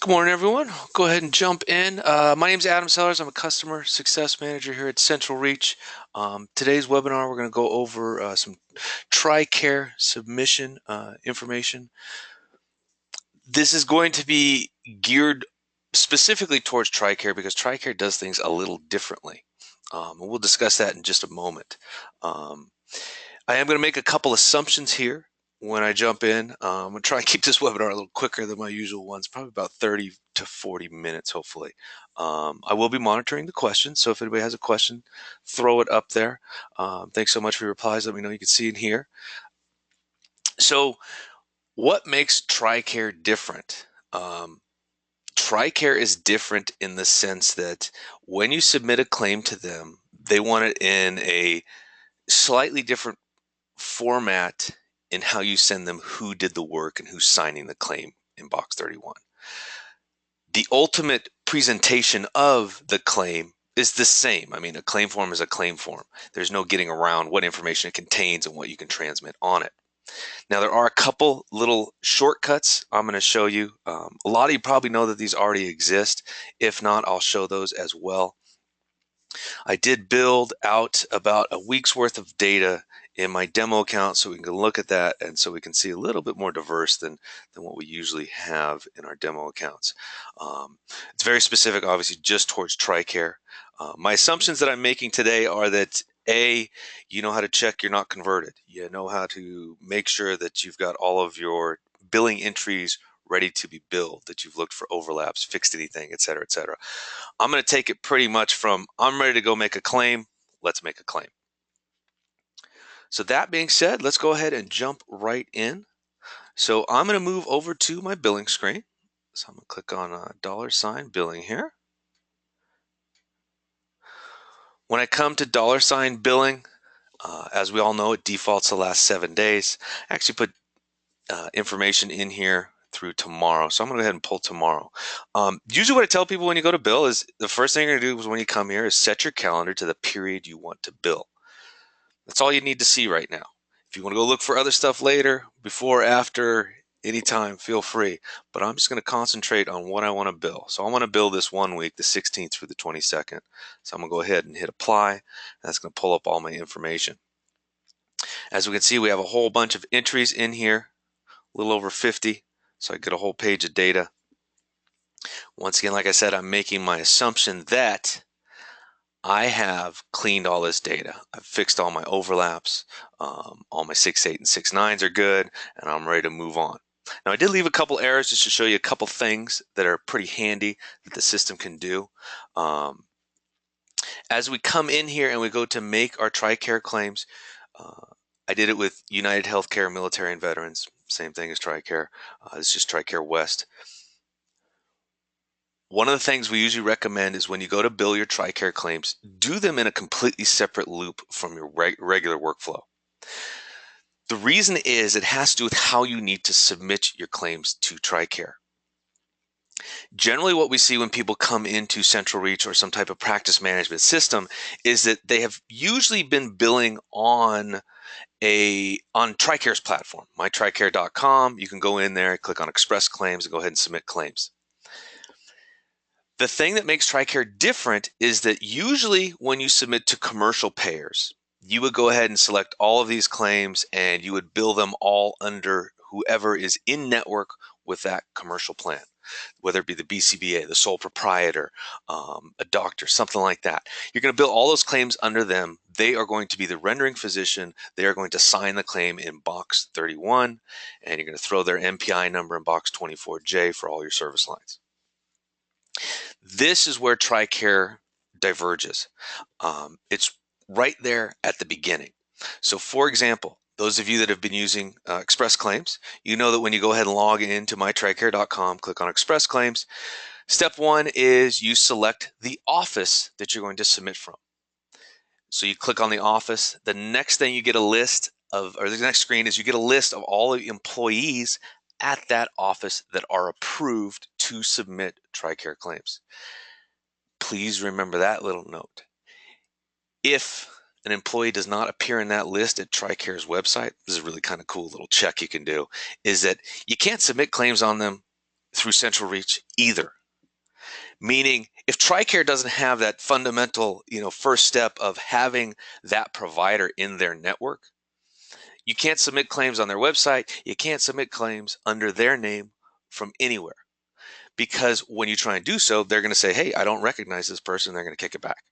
Good morning, everyone. Go ahead and jump in. My name is Adam Sellers. I'm a customer success manager here at CentralReach. Today's webinar, we're going to go over some TRICARE submission information. This is going to be geared specifically towards TRICARE because TRICARE does things a little differently. And we'll discuss that in just a moment. Um, I am going to make a couple assumptions here when I jump in. I'm going to try and keep this webinar a little quicker than my usual ones, probably about 30 to 40 minutes, hopefully. I will be monitoring the questions, so if anybody has a question, throw it up there. Thanks so much for your replies. Let me know you can see and hear. So, what makes TRICARE different? TRICARE is different in the sense that when you submit a claim to them, they want it in a slightly different format in how you send them who did the work and who's signing the claim in box 31. The ultimate presentation of the claim is the same. I mean, a claim form is a claim form. There's no getting around what information it contains and what you can transmit on it. Now, there are a couple little shortcuts I'm going to show you. A lot of you probably know that these already exist. If not, I'll show those as well. I did build out about a week's worth of data in my demo account so we can look at that and so we can see a little bit more diverse than what we usually have in our demo accounts. It's very specific, obviously, just towards TRICARE. My assumptions that I'm making today are that you know how to check you're not converted. You know how to make sure that you've got all of your billing entries ready to be billed, that you've looked for overlaps, fixed anything, et cetera, et cetera. I'm going to take it pretty much from I'm ready to go make a claim. Let's make a claim. So that being said, let's go ahead and jump right in. So I'm going to move over to my billing screen. So I'm going to click on $ billing here. When I come to $ billing, as we all know, it defaults the last 7 days. I actually put information in here through tomorrow. So I'm going to go ahead and pull tomorrow. Usually what I tell people when you go to bill is the first thing you're going to do is when you come here is set your calendar to the period you want to bill. That's all you need to see right now. If you want to go look for other stuff later, before, after, anytime, feel free. But I'm just going to concentrate on what I want to bill. So I want to bill this 1 week, the 16th through the 22nd. So I'm going to go ahead and hit apply. And that's going to pull up all my information. As we can see, we have a whole bunch of entries in here, a little over 50. So I get a whole page of data. Once again, like I said, I'm making my assumption that I have cleaned all this data. I've fixed all my overlaps. All my 6.8 and 6.9s are good, and I'm ready to move on. Now, I did leave a couple errors just to show you a couple things that are pretty handy that the system can do. As we come in here and we go to make our TRICARE claims, uh, I did it with United Healthcare, Military, and Veterans. Same thing as TRICARE. It's just TRICARE West. One of the things we usually recommend is when you go to bill your TRICARE claims, do them in a completely separate loop from your regular workflow. The reason is it has to do with how you need to submit your claims to TRICARE. Generally, what we see when people come into CentralReach or some type of practice management system is that they have usually been billing on TRICARE's platform, mytricare.com. You can go in there, click on Express Claims, and go ahead and submit claims. The thing that makes TRICARE different is that usually when you submit to commercial payers, you would go ahead and select all of these claims and you would bill them all under whoever is in network with that commercial plan, whether it be the BCBA, the sole proprietor, a doctor, something like that. You're going to bill all those claims under them. They are going to be the rendering physician. They are going to sign the claim in box 31, and you're going to throw their MPI number in box 24J for all your service lines. This is where TRICARE diverges. It's right there at the beginning. So for example, those of you that have been using Express Claims, you know that when you go ahead and log into mytricare.com, click on Express Claims, step one is you select the office that you're going to submit from. So you click on the office. The next thing you get a list of, or the next screen is you get a list of all the employees at that office that are approved to submit TRICARE claims. Please remember that little note. If an employee does not appear in that list at TRICARE's website, this is a really kind of cool little check you can do, is that you can't submit claims on them through CentralReach either. Meaning, if TRICARE doesn't have that fundamental, first step of having that provider in their network, you can't submit claims on their website. You can't submit claims under their name from anywhere. Because when you try and do so, they're going to say, hey, I don't recognize this person. They're going to kick it back.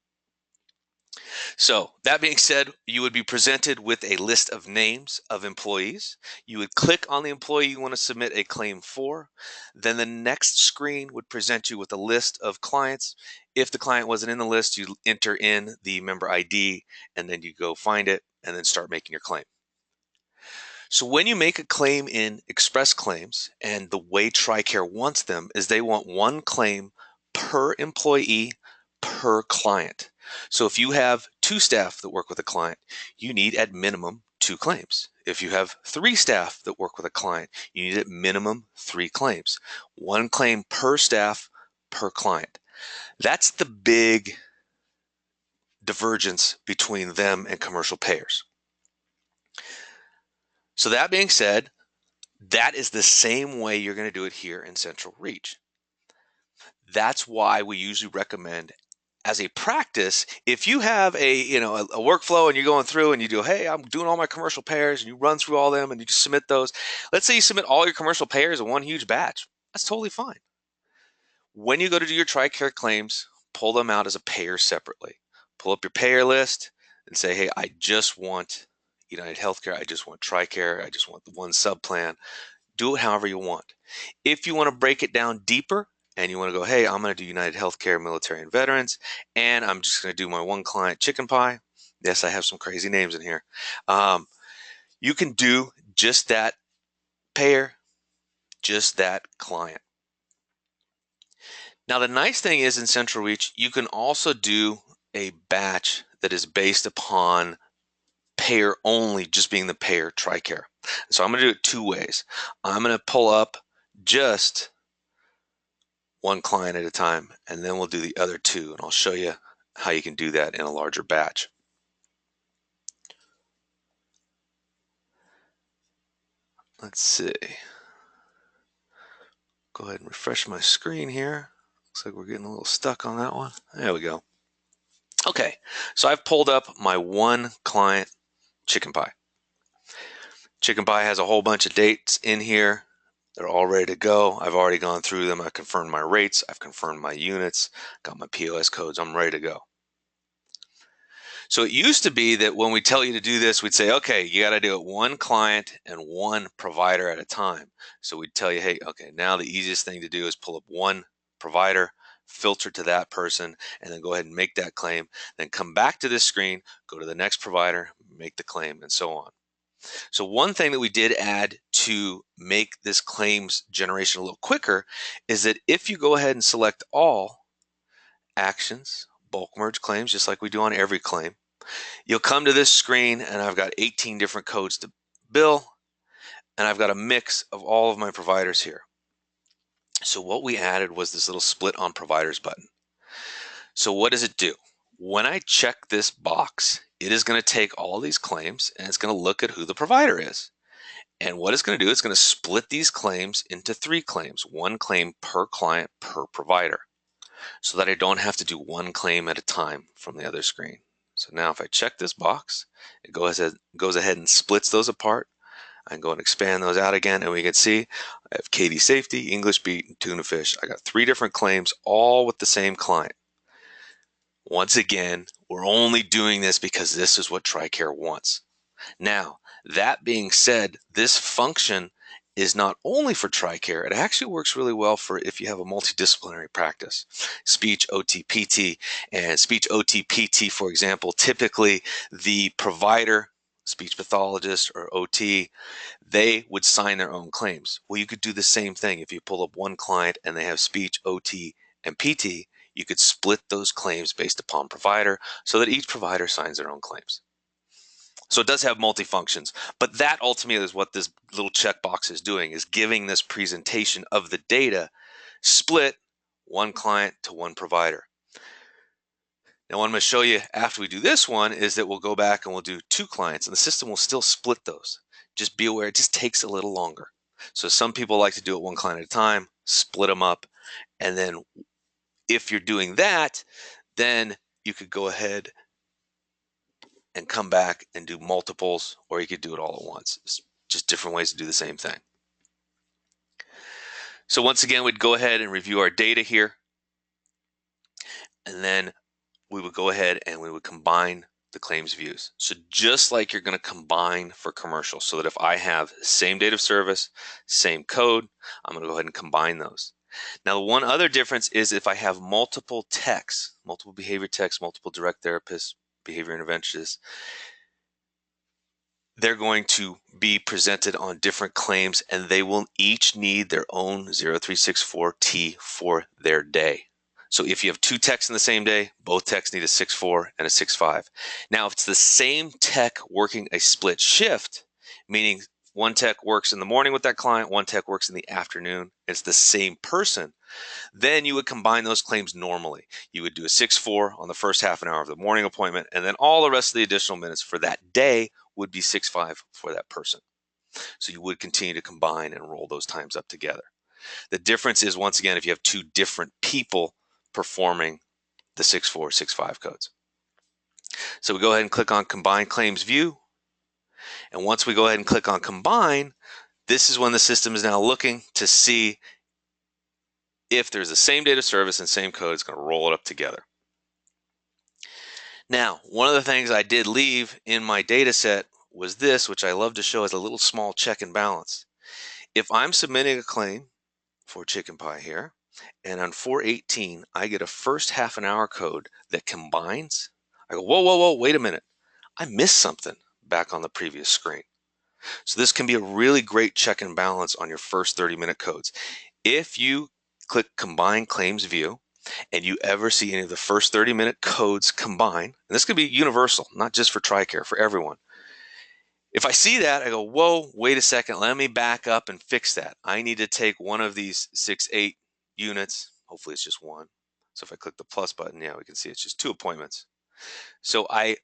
So that being said, you would be presented with a list of names of employees. You would click on the employee you want to submit a claim for. Then the next screen would present you with a list of clients. If the client wasn't in the list, you enter in the member ID, and then you go find it and then start making your claim. So when you make a claim in Express Claims, and the way TRICARE wants them is they want one claim per employee per client. So if you have 2 staff that work with a client, you need at minimum 2 claims. If you have 3 staff that work with a client, you need at minimum 3 claims. 1 claim per staff per client. That's the big divergence between them and commercial payers. So that being said, that is the same way you're going to do it here in CentralReach. That's why we usually recommend, as a practice, if you have a workflow and you're going through and you do, hey, I'm doing all my commercial payers, and you run through all them and you just submit those. Let's say you submit all your commercial payers in one huge batch. That's totally fine. When you go to do your TRICARE claims, pull them out as a payer separately. Pull up your payer list and say, hey, I just want United Healthcare. I just want TRICARE. I just want the one sub plan. Do it however you want. If you want to break it down deeper and you want to go, hey, I'm going to do United Healthcare, military, and veterans, and I'm just going to do my one client chicken pie. Yes, I have some crazy names in here. You can do just that payer, just that client. Now, the nice thing is in CentralReach, you can also do a batch that is based upon payer only, just being the payer TRICARE. So I'm going to do it 2 ways. I'm going to pull up just one client at a time, and then we'll do the other 2, and I'll show you how you can do that in a larger batch. Let's see. Go ahead and refresh my screen here. Looks like we're getting a little stuck on that one. There we go. Okay, so I've pulled up my one client chicken pie. Chicken pie has a whole bunch of dates in here. They're all ready to go. I've already gone through them. I've confirmed my rates. I've confirmed my units. Got my POS codes. I'm ready to go. So it used to be that when we tell you to do this, we'd say, okay, you got to do it one client and one provider at a time. So we'd tell you, hey, okay, now the easiest thing to do is pull up one provider, filter to that person, and then go ahead and make that claim. Then come back to this screen, go to the next provider, make the claim, and so on. So one thing that we did add to make this claims generation a little quicker is that if you go ahead and select all actions, bulk merge claims, just like we do on every claim, you'll come to this screen and I've got 18 different codes to bill, and I've got a mix of all of my providers here. So what we added was this little split on providers button. So what does it do? When I check this box, it is going to take all these claims and it's going to look at who the provider is. And what it's going to do, it's going to split these claims into 3 claims, 1 claim per client per provider, so that I don't have to do 1 claim at a time from the other screen. So now if I check this box, it goes ahead and splits those apart. I can go and expand those out again, and we can see I have Katie Safety, English Beat, and Tuna Fish. I got 3 different claims, all with the same client. Once again, we're only doing this because this is what TRICARE wants. Now, that being said, this function is not only for TRICARE, it actually works really well for if you have a multidisciplinary practice. Speech, OT, PT, and speech, OT, PT, for example, typically the provider, speech pathologist or OT, they would sign their own claims. Well, you could do the same thing. If you pull up one client and they have speech, OT, and PT, you could split those claims based upon provider so that each provider signs their own claims. So it does have multifunctions, but that ultimately is what this little checkbox is doing, is giving this presentation of the data split one client to one provider. Now what I'm going to show you after we do this one is that we'll go back and we'll do 2 clients and the system will still split those. Just be aware it just takes a little longer. So some people like to do it one client at a time, split them up, and then if you're doing that, then you could go ahead and come back and do multiples, or you could do it all at once. It's just different ways to do the same thing. So once again, we'd go ahead and review our data here, and then we would go ahead and we would combine the claims views. So just like you're going to combine for commercial, so that if I have same date of service, same code, I'm going to go ahead and combine those. Now, the one other difference is if I have multiple techs, multiple behavior techs, multiple direct therapists, behavior interventionists, they're going to be presented on different claims, and they will each need their own 0364T for their day. So if you have two techs in the same day, both techs need a 6.4 and a 6.5. Now, if it's the same tech working a split shift, meaning one tech works in the morning with that client, one tech works in the afternoon, it's the same person, then you would combine those claims normally. You would do a 6.4 on the first half an hour of the morning appointment, and then all the rest of the additional minutes for that day would be 6.5 for that person. So you would continue to combine and roll those times up together. The difference is, once again, if you have two different people performing the 6.4, 6.5 codes. So we go ahead and click on Combine Claims View. And once we go ahead and click on Combine, this is when the system is now looking to see if there's the same date of service and same code. It's going to roll it up together. Now, one of the things I did leave in my data set was this, which I love to show as a little small check and balance. If I'm submitting a claim for chicken pie here, and on 418, I get a first half an hour code that combines, I go, whoa, whoa, whoa, wait a minute. I missed something back on the previous screen. So this can be a really great check and balance on your first 30-minute codes. If you click Combine Claims View, and you ever see any of the first 30-minute codes combine, and this could be universal, not just for TRICARE, for everyone. If I see that, I go, whoa, wait a second, let me back up and fix that. I need to take one of these 6.8 units, hopefully it's just one. So if I click the plus button, yeah, we can see it's just 2 appointments. So I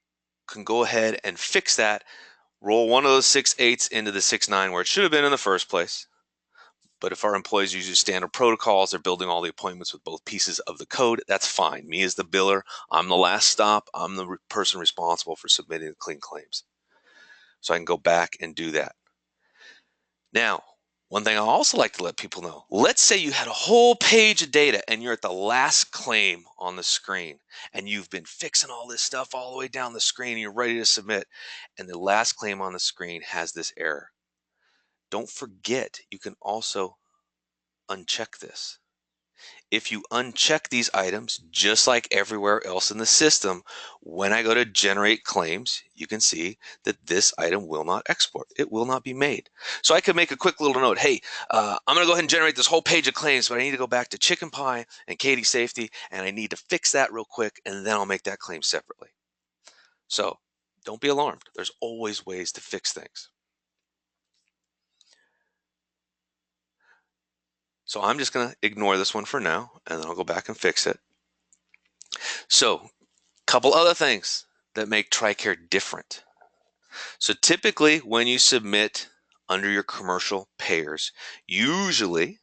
can go ahead and fix that, roll one of those 6.8s into the 6.9 where it should have been in the first place. But if our employees use standard protocols, they're building all the appointments with both pieces of the code, that's fine. Me as the biller, I'm the last stop. I'm the person responsible for submitting the clean claims. So I can go back and do that. Now, one thing I also like to let people know, let's say you had a whole page of data and you're at the last claim on the screen and you've been fixing all this stuff all the way down the screen and you're ready to submit, and the last claim on the screen has this error. Don't forget, you can also uncheck this. If you uncheck these items, just like everywhere else in the system, when I go to generate claims, you can see that this item will not export. It will not be made. So I could make a quick little note. Hey, I'm going to go ahead and generate this whole page of claims, but I need to go back to Chicken Pie and Katie Safety, and I need to fix that real quick, and then I'll make that claim separately. So don't be alarmed. There's always ways to fix things. So I'm just going to ignore this one for now, and then I'll go back and fix it. So a couple other things that make TRICARE different. So typically when you submit under your commercial payers, usually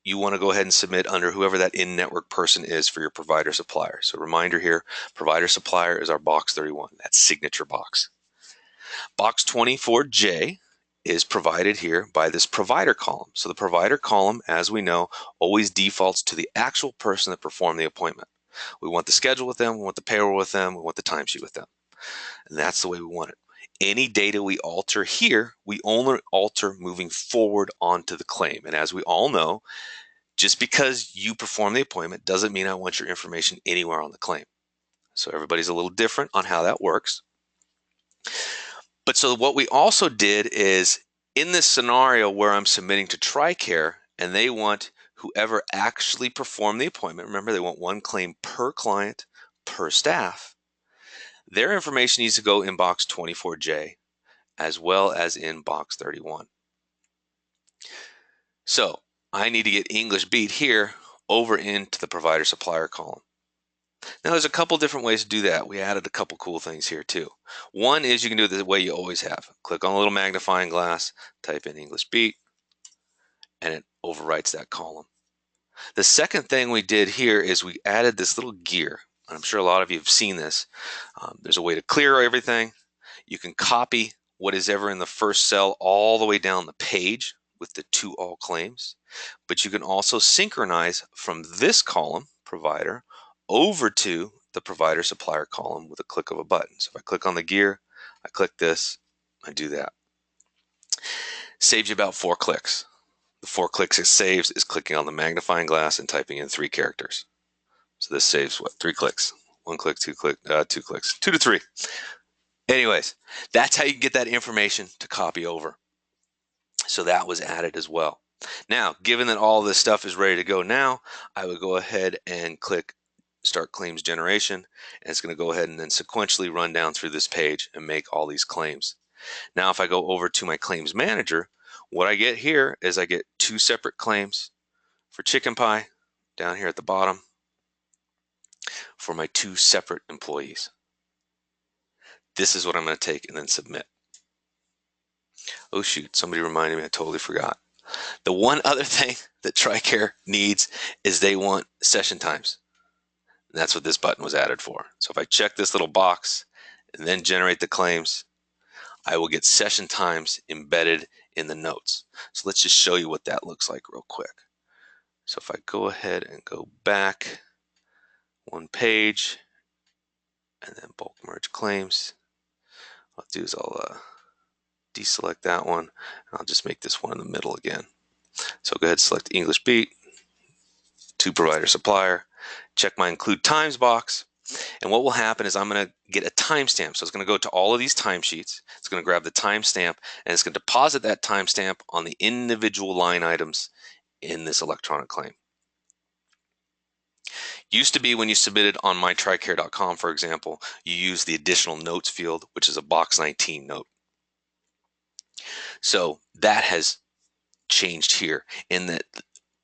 you want to go ahead and submit under whoever that in-network person is for your provider supplier. So reminder here, provider supplier is our box 31, that signature box. Box 24J is provided here by this provider column. So the provider column, as we know, always defaults to the actual person that performed the appointment. We want the schedule with them, we want the payroll with them, we want the timesheet with them. And that's the way we want it. Any data we alter here, we only alter moving forward onto the claim. And as we all know, just because you perform the appointment doesn't mean I want your information anywhere on the claim. So everybody's a little different on how that works. But so what we also did is, in this scenario where I'm submitting to TRICARE and they want whoever actually performed the appointment, remember they want one claim per client, per staff, their information needs to go in box 24J as well as in box 31. So I need to get English Beat here over into the provider supplier column. Now there's a couple different ways to do that. We added a couple cool things here too. One is you can do it the way you always have. Click on a little magnifying glass, type in English Beat, and it overwrites that column. The second thing we did here is we added this little gear. I'm sure a lot of you have seen this. There's a way to clear everything. You can copy what is ever in the first cell all the way down the page with the to all claims, but you can also synchronize from this column, provider, over to the provider supplier column with a click of a button. So if I click on the gear, I click this, I do that. Saves you about 4 clicks. The 4 clicks it saves is clicking on the magnifying glass and typing in 3 characters. So this saves what? 3 clicks. 1 click, 2 click, 2 clicks, 2 to 3. Anyways, that's how you get that information to copy over. So that was added as well. Now, given that all this stuff is ready to go now, I would go ahead and click Start Claims Generation, and it's going to go ahead and then sequentially run down through this page and make all these claims. Now, if I go over to my Claims Manager, what I get here is I get 2 separate claims for chicken pie down here at the bottom for my 2 separate employees. This is what I'm going to take and then submit. Oh shoot, somebody reminded me, I totally forgot. The one other thing that TRICARE needs is they want session times. And that's what this button was added for. So if I check this little box and then generate the claims, I will get session times embedded in the notes. So let's just show you what that looks like real quick. So if I go ahead and go back 1 page and then bulk merge claims, what I'll do is I'll deselect that one, and I'll just make this one in the middle again. So go ahead, select English Beat, to provider supplier, check my include times box, and what will happen is I'm going to get a timestamp. So it's going to go to all of these timesheets. It's going to grab the timestamp, and it's going to deposit that timestamp on the individual line items in this electronic claim. Used to be when you submitted on mytricare.com, for example, you use the additional notes field, which is a box 19 note. So that has changed here in that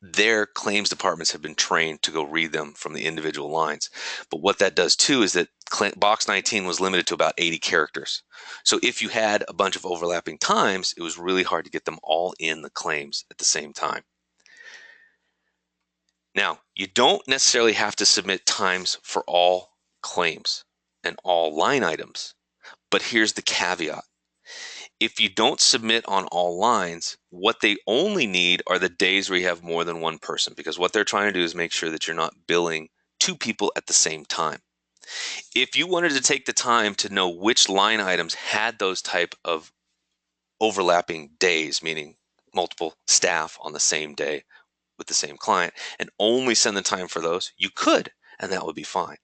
their claims departments have been trained to go read them from the individual lines. But what that does too is that box 19 was limited to about 80 characters. So if you had a bunch of overlapping times, it was really hard to get them all in the claims at the same time. Now, you don't necessarily have to submit times for all claims and all line items, but here's the caveat. If you don't submit on all lines, what they only need are the days where you have more than one person, because what they're trying to do is make sure that you're not billing 2 people at the same time. If you wanted to take the time to know which line items had those type of overlapping days, meaning multiple staff on the same day with the same client, and only send the time for those, you could, and that would be fine.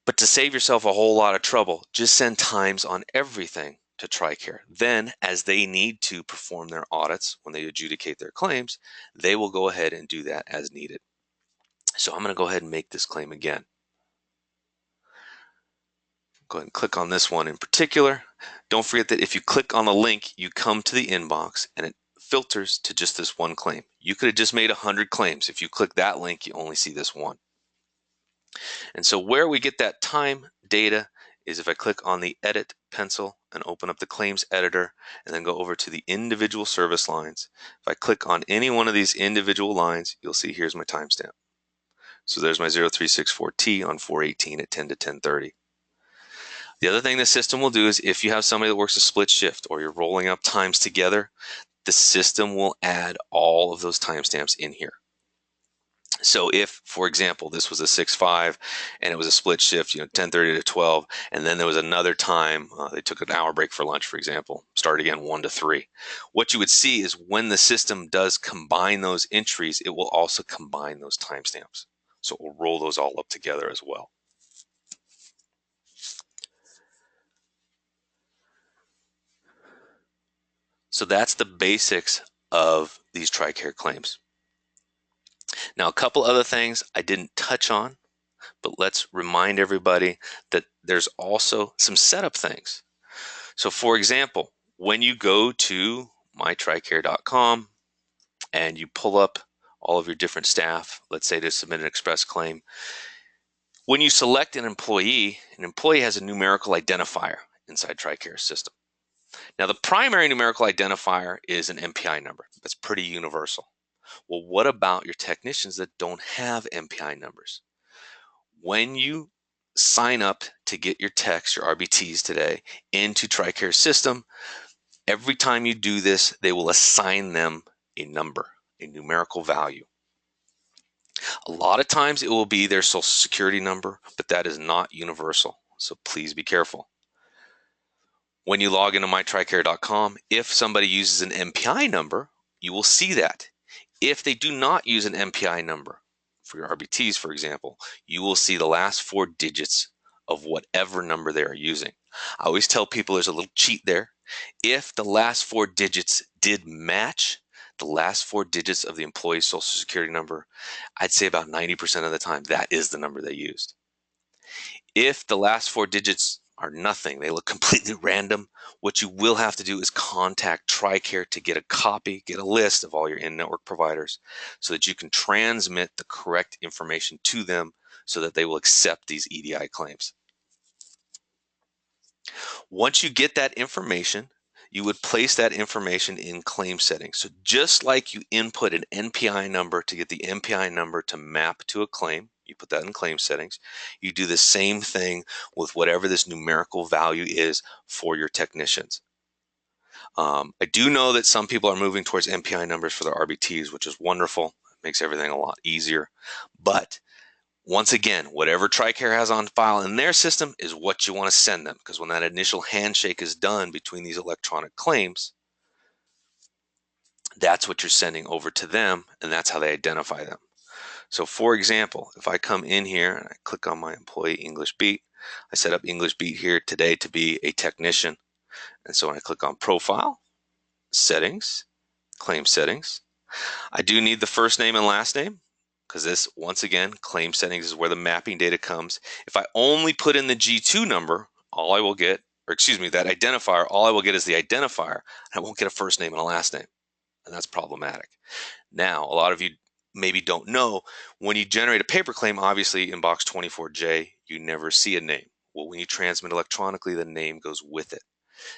But to save yourself a whole lot of trouble, just send times on everything to TRICARE. Then, as they need to perform their audits when they adjudicate their claims, they will go ahead and do that as needed. So I'm going to go ahead and make this claim again. Go ahead and click on this one in particular. Don't forget that if you click on the link, you come to the inbox and it filters to just this one claim. You could have just made 100 claims. If you click that link, you only see this one. And so where we get that time data is if I click on the edit pencil and open up the claims editor and then go over to the individual service lines. If I click on any one of these individual lines, you'll see here's my timestamp. So there's my 0364T on 418 at 10 to 10:30. The other thing the system will do is if you have somebody that works a split shift or you're rolling up times together, the system will add all of those timestamps in here. So if, for example, this was a 6-5 and it was a split shift, 10:30 to 12, and then there was another time, they took an hour break for lunch, for example, start again 1 to 3. What you would see is when the system does combine those entries, it will also combine those timestamps. So it will roll those all up together as well. So that's the basics of these TRICARE claims. Now, a couple other things I didn't touch on, but let's remind everybody that there's also some setup things. So for example, when you go to mytricare.com and you pull up all of your different staff, let's say to submit an express claim, when you select an employee has a numerical identifier inside TRICARE's system. Now, the primary numerical identifier is an MPI number. That's pretty universal. Well, what about your technicians that don't have MPI numbers? When you sign up to get your techs, your RBTs today, into TRICARE system, every time you do this, they will assign them a number, a numerical value. A lot of times it will be their social security number, but that is not universal. So please be careful. When you log into mytricare.com, if somebody uses an MPI number, you will see that. If they do not use an MPI number, for your RBTs, for example, you will see the last 4 digits of whatever number they are using. I always tell people there's a little cheat there. If the last 4 digits did match the last 4 digits of the employee's social security number, I'd say about 90% of the time that is the number they used. If the last 4 digits are nothing, they look completely random, what you will have to do is contact TRICARE to get a copy, get a list of all your in-network providers so that you can transmit the correct information to them so that they will accept these EDI claims. Once you get that information, you would place that information in claim settings. So just like you input an NPI number to get the NPI number to map to a claim, you put that in claim settings. You do the same thing with whatever this numerical value is for your technicians. I do know that some people are moving towards NPI numbers for their RBTs, which is wonderful. It makes everything a lot easier. But once again, whatever TRICARE has on file in their system is what you want to send them, because when that initial handshake is done between these electronic claims, that's what you're sending over to them, and that's how they identify them. So for example, if I come in here and I click on my employee English Beat, I set up English Beat here today to be a technician. And so when I click on Profile, Settings, Claim Settings, I do need the first name and last name, because this, once again, claim settings is where the mapping data comes. If I only put in the G2 number, all I will get, or excuse me, that identifier, all I will get is the identifier. I won't get a first name and a last name, and that's problematic. Now, a lot of you maybe don't know, when you generate a paper claim, obviously in box 24J, you never see a name. Well, when you transmit electronically, the name goes with it.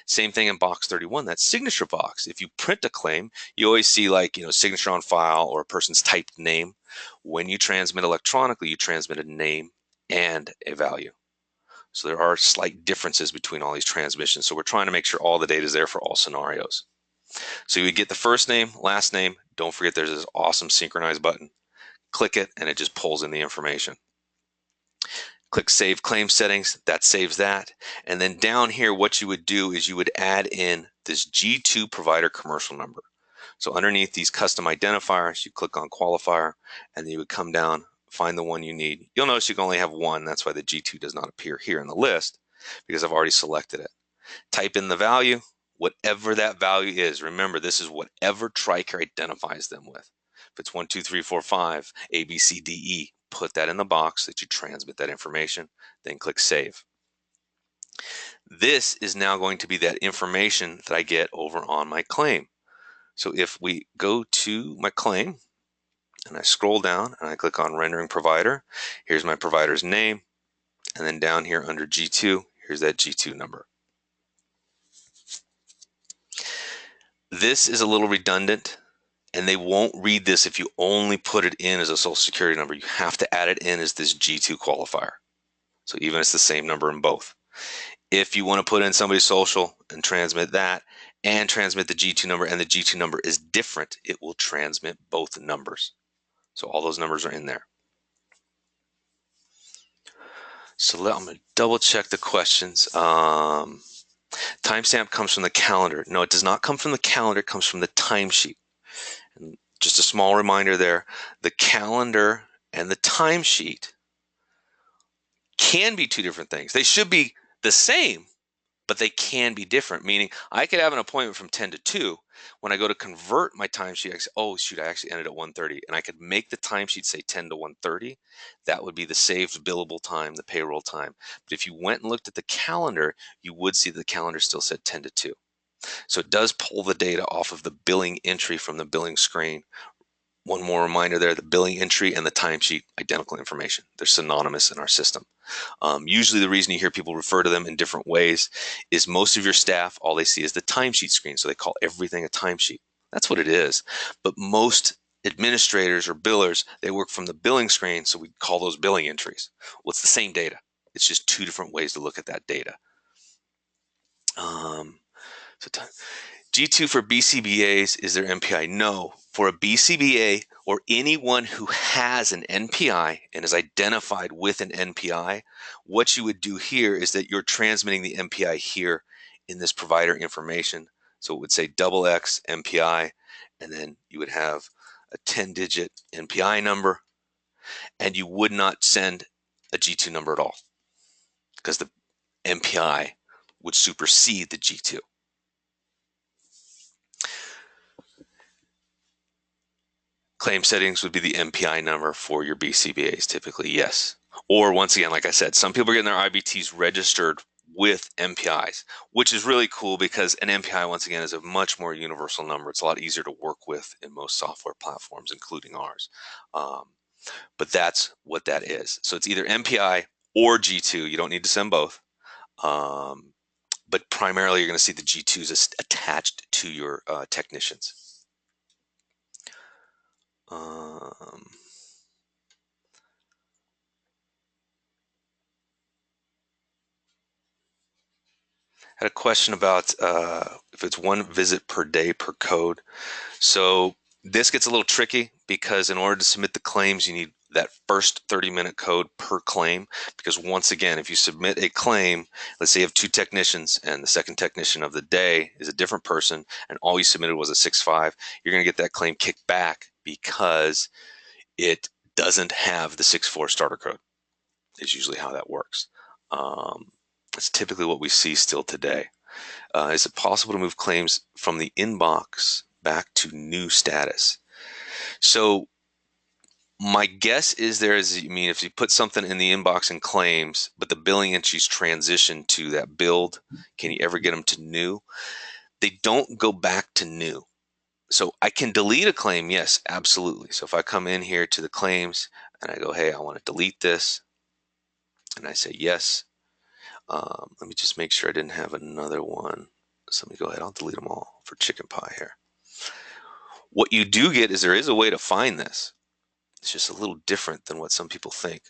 Same thing in box 31, that signature box. If you print a claim, you always see like, signature on file or a person's typed name. When you transmit electronically, you transmit a name and a value. So there are slight differences between all these transmissions. So we're trying to make sure all the data is there for all scenarios. So you would get the first name, last name. Don't forget there's this awesome synchronize button. Click it and it just pulls in the information. Click Save Claim Settings, that saves that. And then down here, what you would do is you would add in this G2 provider commercial number. So underneath these custom identifiers, you click on Qualifier, and then you would come down, find the one you need. You'll notice you can only have one. That's why the G2 does not appear here in the list, because I've already selected it. Type in the value, whatever that value is. Remember, this is whatever TRICARE identifies them with. If it's 1, 2, 3, 4, 5, A, B, C, D, E, put that in the box that you transmit that information, then click Save. This is now going to be that information that I get over on my claim. So if we go to my claim and I scroll down and I click on Rendering Provider, here's my provider's name, and then down here under G2, here's that G2 number. This is a little redundant, and they won't read this if you only put it in as a social security number. You have to add it in as this G2 qualifier. So even it's the same number in both. If you want to put in somebody's social and transmit that and transmit the G2 number, and the G2 number is different, it will transmit both numbers. So all those numbers are in there. So I'm going to double check the questions. Timestamp comes from the calendar. No, it does not come from the calendar. It comes from the timesheet. And just a small reminder there, the calendar and the timesheet can be two different things. They should be the same, but they can be different, meaning I could have an appointment from 10 to 2. When I go to convert my timesheet, I say, oh, shoot, I actually ended at 1:30. And I could make the timesheet say 10 to 1:30. That would be the saved billable time, the payroll time. But if you went and looked at the calendar, you would see the calendar still said 10 to 2. So it does pull the data off of the billing entry from the billing screen One more reminder there, the billing entry and the timesheet, identical information. They're synonymous in our system. Usually the reason you hear people refer to them in different ways is most of your staff, all they see is the timesheet screen. So they call everything a timesheet. That's what it is. But most administrators or billers, they work from the billing screen. So we call those billing entries. Well, it's the same data. It's just two different ways to look at that data. So G2 for BCBAs, is there NPI? No. For a BCBA or anyone who has an NPI and is identified with an NPI, what you would do here is that you're transmitting the NPI here in this provider information. So it would say XX NPI, and then you would have a 10-digit NPI number, and you would not send a G2 number at all because the NPI would supersede the G2. Claim settings would be the NPI number for your BCBAs, typically, yes. Or once again, like I said, some people are getting their IBTs registered with NPIs, which is really cool because an NPI, once again, is a much more universal number. It's a lot easier to work with in most software platforms, including ours. But that's what that is. So it's either NPI or G2. You don't need to send both. But primarily, you're going to see the G2s attached to your technicians. Had a question about if it's one visit per day per code. So this gets a little tricky because in order to submit the claims, you need that first 30-minute code per claim. Because once again, if you submit a claim, let's say you have two technicians and the second technician of the day is a different person and all you submitted was a 6.5, you're going to get that claim kicked back because it doesn't have the 6.4 starter code, is usually how that works. It's typically what we see still today. Is it possible to move claims from the inbox back to new status? So my guess is if you put something in the inbox and claims, but the billing entries transition to that build, can you ever get them to new? They don't go back to new. So I can delete a claim, yes, absolutely. So if I come in here to the claims and I go, hey, I want to delete this, and I say yes. Let me just make sure I didn't have another one. So let me go ahead. I'll delete them all for chicken pie here. What you do get is there is a way to find this. It's just a little different than what some people think.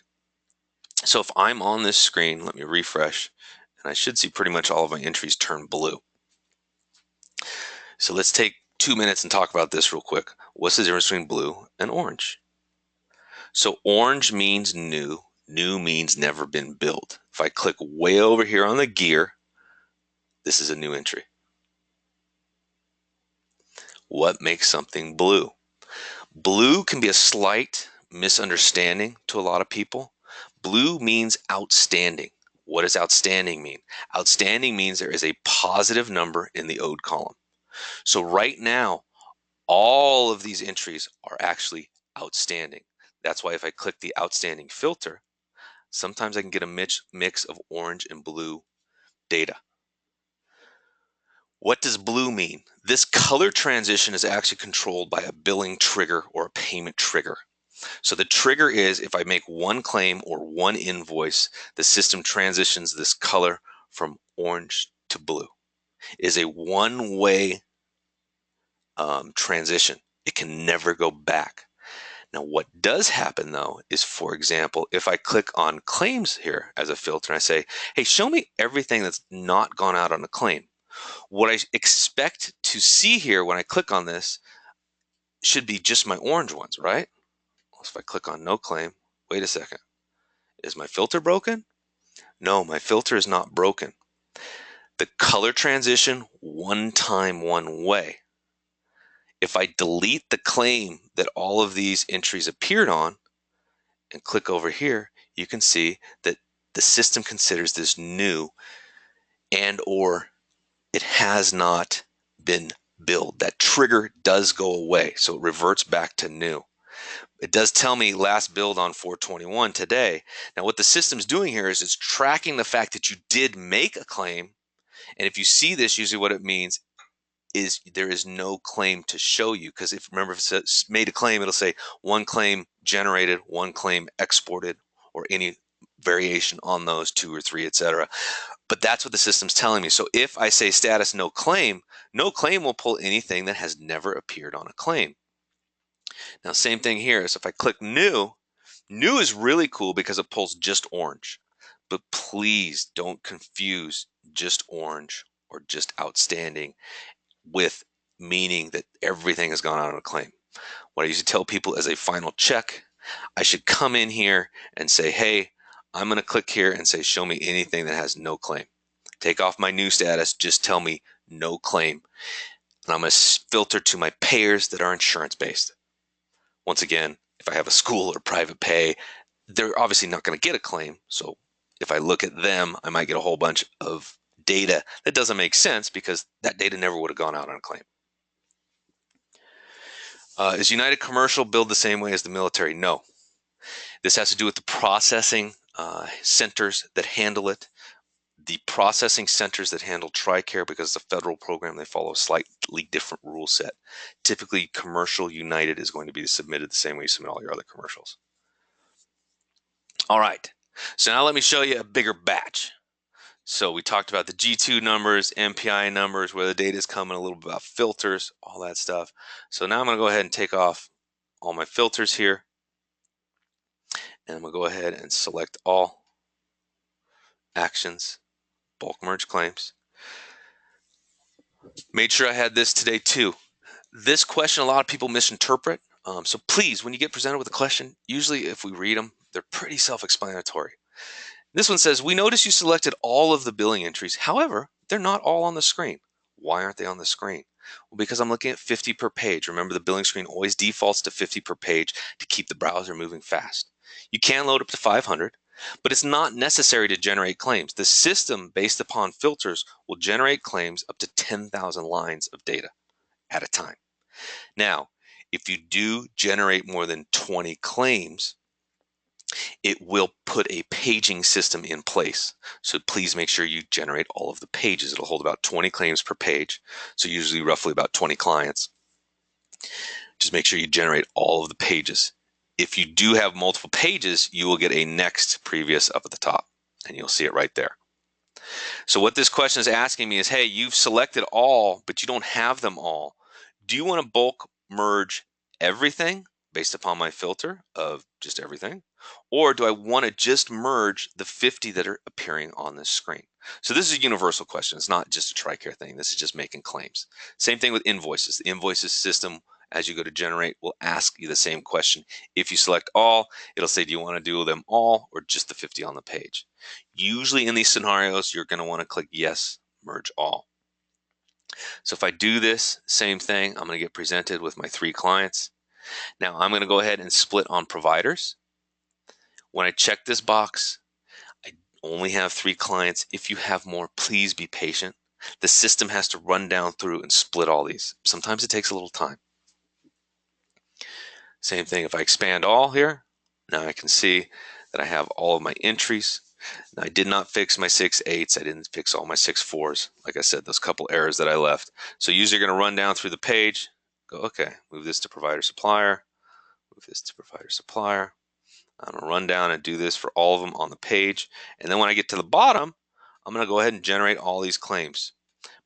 So if I'm on this screen, let me refresh, and I should see pretty much all of my entries turn blue. So let's take 2 minutes and talk about this real quick. What's the difference between blue and orange? So orange means new. New means never been built. If I click way over here on the gear, this is a new entry. What makes something blue? Blue can be a slight misunderstanding to a lot of people. Blue means outstanding. What does outstanding mean? Outstanding means there is a positive number in the owed column. So right now, all of these entries are actually outstanding. That's why if I click the outstanding filter, sometimes I can get a mix of orange and blue data. What does blue mean? This color transition is actually controlled by a billing trigger or a payment trigger. So the trigger is if I make one claim or one invoice, the system transitions this color from orange to blue. It is a one-way transition. It can never go back. Now, what does happen though is, for example, if I click on claims here as a filter and I say, hey, show me everything that's not gone out on a claim. What I expect to see here when I click on this should be just my orange ones, right? So if I click on no claim, wait a second. Is my filter broken? No, my filter is not broken. The color transition, one time, one way. If I delete the claim that all of these entries appeared on and click over here, you can see that the system considers this new and or it has not been billed. That trigger does go away, so it reverts back to new. It does tell me last billed on 4/21 today. Now what the system's doing here is it's tracking the fact that you did make a claim, and if you see this, usually what it means, is there is no claim to show you, because if it says made a claim, it'll say one claim generated, one claim exported, or any variation on those, 2 or 3, etc. But that's what the system's telling me. So if I say status no claim will pull anything that has never appeared on a claim. Now, same thing here. So if I click new is really cool because it pulls just orange. But please don't confuse just orange or just outstanding with meaning that everything has gone out on a claim. What I usually tell people as a final check, I should come in here and say, hey, I'm going to click here and say, show me anything that has no claim. Take off my new status, just tell me no claim. And I'm going to filter to my payers that are insurance-based. Once again, if I have a school or private pay, they're obviously not going to get a claim. So if I look at them, I might get a whole bunch of data that doesn't make sense because that data never would have gone out on a claim. Is United Commercial billed the same way as the military? No. This has to do with the processing centers that handle it. The processing centers that handle TRICARE, because it's a federal program, they follow a slightly different rule set. Typically, Commercial United is going to be submitted the same way you submit all your other commercials. All right, so now let me show you a bigger batch. So we talked about the G2 numbers, MPI numbers, where the data is coming, a little bit about filters, all that stuff. So now I'm going to go ahead and take off all my filters here. And I'm going to go ahead and select all actions, bulk merge claims. Made sure I had this today too. This question, a lot of people misinterpret. So please, when you get presented with a question, usually if we read them, they're pretty self-explanatory. This one says, we notice you selected all of the billing entries. However, they're not all on the screen. Why aren't they on the screen? Well, because I'm looking at 50 per page. Remember, the billing screen always defaults to 50 per page to keep the browser moving fast. You can load up to 500, but it's not necessary to generate claims. The system, based upon filters, will generate claims up to 10,000 lines of data at a time. Now, if you do generate more than 20 claims, it will put a paging system in place. So please make sure you generate all of the pages. It'll hold about 20 claims per page, so usually roughly about 20 clients. Just make sure you generate all of the pages. If you do have multiple pages, you will get a next previous up at the top, and you'll see it right there. So what this question is asking me is, hey, you've selected all, but you don't have them all. Do you want to bulk merge everything based upon my filter of just everything? Or do I want to just merge the 50 that are appearing on this screen? So this is a universal question. It's not just a TRICARE thing. This is just making claims. Same thing with invoices. The invoices system, as you go to generate, will ask you the same question. If you select all, it'll say, do you want to do them all or just the 50 on the page? Usually in these scenarios, you're going to want to click yes, merge all. So if I do this same thing, I'm going to get presented with my 3 clients. Now I'm going to go ahead and split on providers. When I check this box, I only have 3 clients. If you have more, please be patient. The system has to run down through and split all these. Sometimes it takes a little time. Same thing if I expand all here. Now I can see that I have all of my entries. Now, I did not fix my 6 8s. I didn't fix all my 6 4s. Like I said, those couple errors that I left. So usually you're going to run down through the page. Go, okay, move this to provider supplier. Move this to provider supplier. I'm going to run down and do this for all of them on the page. And then when I get to the bottom, I'm going to go ahead and generate all these claims.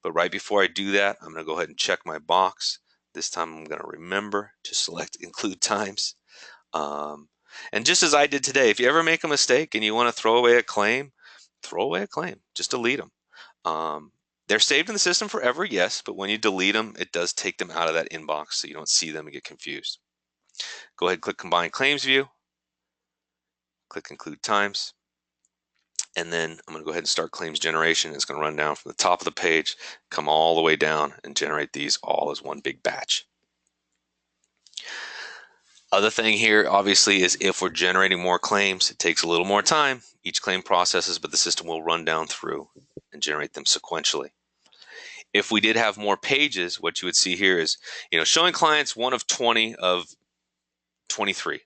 But right before I do that, I'm going to go ahead and check my box. This time I'm going to remember to select include times. And just as I did today, if you ever make a mistake and you want to throw away a claim, just delete them. They're saved in the system forever, yes, but when you delete them, it does take them out of that inbox so you don't see them and get confused. Go ahead and click Combine Claims View, click Include Times, and then I'm going to go ahead and start claims generation. It's going to run down from the top of the page, come all the way down, and generate these all as one big batch. Other thing here, obviously, is if we're generating more claims, it takes a little more time. Each claim processes, but the system will run down through and generate them sequentially. If we did have more pages, what you would see here is, showing clients 1 of 20 of 23.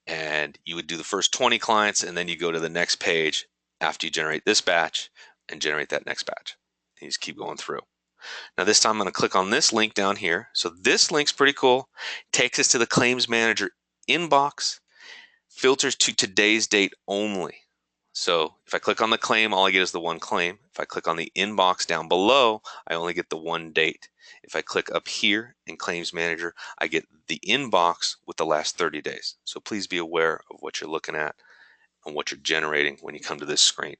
And you would do the first 20 clients, and then you go to the next page after you generate this batch and generate that next batch. And you just keep going through. Now this time I'm going to click on this link down here. So this link's pretty cool. Takes us to the Claims Manager inbox, filters to today's date only. So if I click on the claim, all I get is the one claim. If I click on the inbox down below, I only get the one date. If I click up here in Claims Manager, I get the inbox with the last 30 days. So please be aware of what you're looking at and what you're generating when you come to this screen.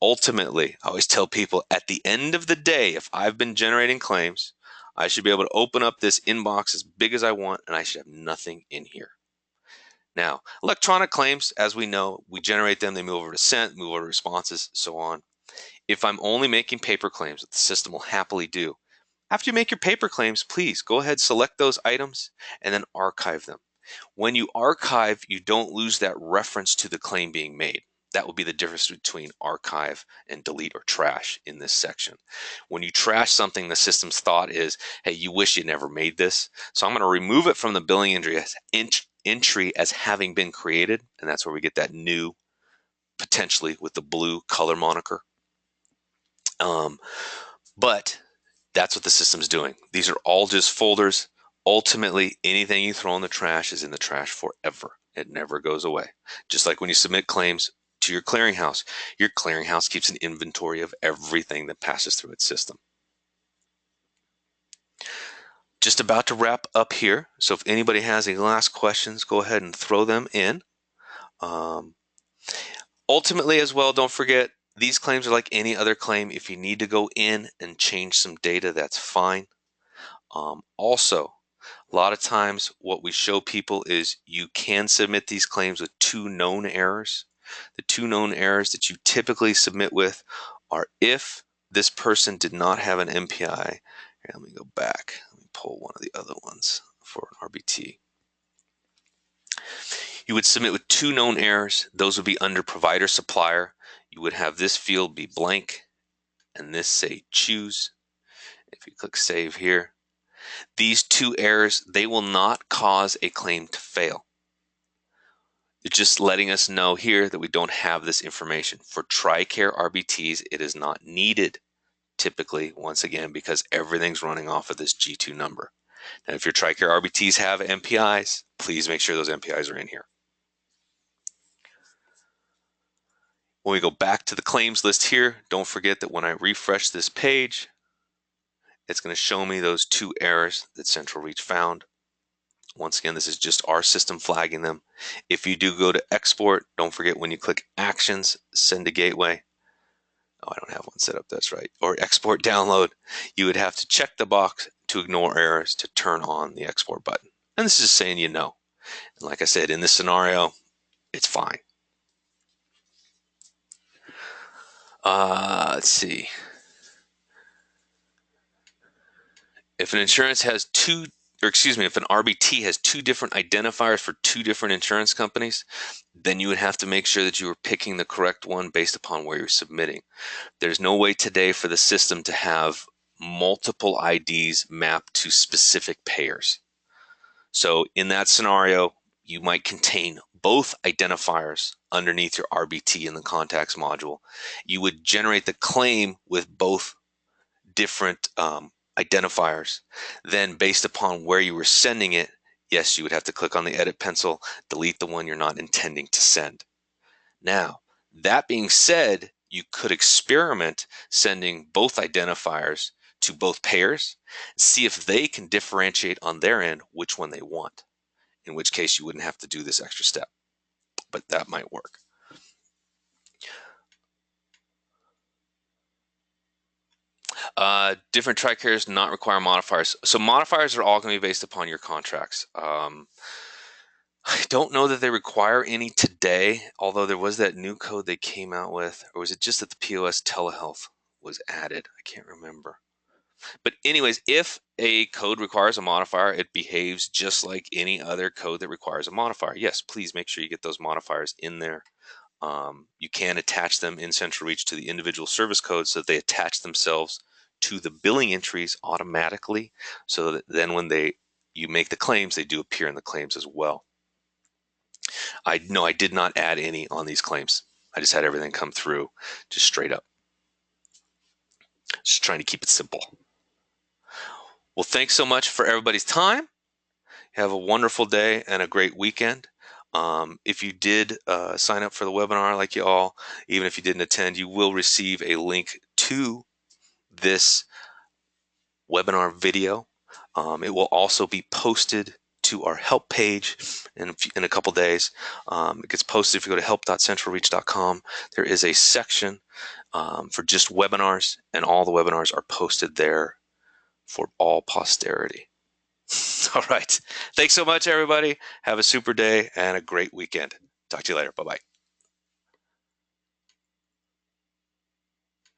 Ultimately, I always tell people at the end of the day, if I've been generating claims, I should be able to open up this inbox as big as I want, and I should have nothing in here. Now, electronic claims, as we know, we generate them, they move over to sent, move over to responses, so on. If I'm only making paper claims, that the system will happily do. After you make your paper claims, please go ahead, select those items, and then archive them. When you archive, you don't lose that reference to the claim being made. That will be the difference between archive and delete or trash in this section. When you trash something, the system's thought is, hey, you wish you never made this. So I'm going to remove it from the billing entry as having been created. And that's where we get that new, potentially with the blue color moniker. But that's what the system's doing. These are all just folders. Ultimately, anything you throw in the trash is in the trash forever. It never goes away. Just like when you submit claims to your clearinghouse keeps an inventory of everything that passes through its system. Just about to wrap up here. So if anybody has any last questions, go ahead and throw them in. Ultimately as well, don't forget, these claims are like any other claim. If you need to go in and change some data, that's fine. Also, a lot of times what we show people is you can submit these claims with two known errors. The two known errors that you typically submit with are if this person did not have an MPI. Here, let me go back. Let me pull one of the other ones for an RBT. You would submit with two known errors. Those would be under provider supplier. You would have this field be blank and this say choose. If you click save here, these two errors, they will not cause a claim to fail. It's just letting us know here that we don't have this information. For TRICARE RBTs, it is not needed typically, once again, because everything's running off of this G2 number. Now, if your TRICARE RBTs have MPIs, please make sure those MPIs are in here. When we go back to the claims list here, don't forget that when I refresh this page, it's going to show me those two errors that CentralReach found. Once again, this is just our system flagging them. If you do go to export, don't forget when you click actions, send to gateway. Oh, I don't have one set up, that's right. Or export download, you would have to check the box to ignore errors to turn on the export button. And this is saying you know. And like I said, in this scenario, it's fine. Let's see. If an insurance has if an RBT has two different identifiers for two different insurance companies, then you would have to make sure that you are picking the correct one based upon where you're submitting. There's no way today for the system to have multiple IDs mapped to specific payers. So in that scenario, you might contain both identifiers underneath your RBT in the contacts module. You would generate the claim with both different identifiers. Then based upon where you were sending it, yes, you would have to click on the edit pencil, delete the one you're not intending to send. Now, that being said, you could experiment sending both identifiers to both payers, see if they can differentiate on their end which one they want, in which case you wouldn't have to do this extra step, but that might work. Different TRICAREs not require modifiers. So modifiers are all going to be based upon your contracts. I don't know that they require any today, although there was that new code they came out with, or was it just that the POS telehealth was added? I can't remember. But anyways, if a code requires a modifier, it behaves just like any other code that requires a modifier. Yes, please make sure you get those modifiers in there. You can attach them in CentralReach to the individual service codes so that they attach themselves to the billing entries automatically, so that then when you make the claims, they do appear in the claims as well. I did not add any on these claims. I just had everything come through just straight up. Just trying to keep it simple. Well, thanks so much for everybody's time. Have a wonderful day and a great weekend. If you did sign up for the webinar, like you all, even if you didn't attend, you will receive a link to this webinar video. It will also be posted to our help page in a couple days. It gets posted if you go to help.centralreach.com. There is a section for just webinars, and all the webinars are posted there for all posterity. All right. Thanks so much, everybody. Have a super day and a great weekend. Talk to you later. Bye-bye.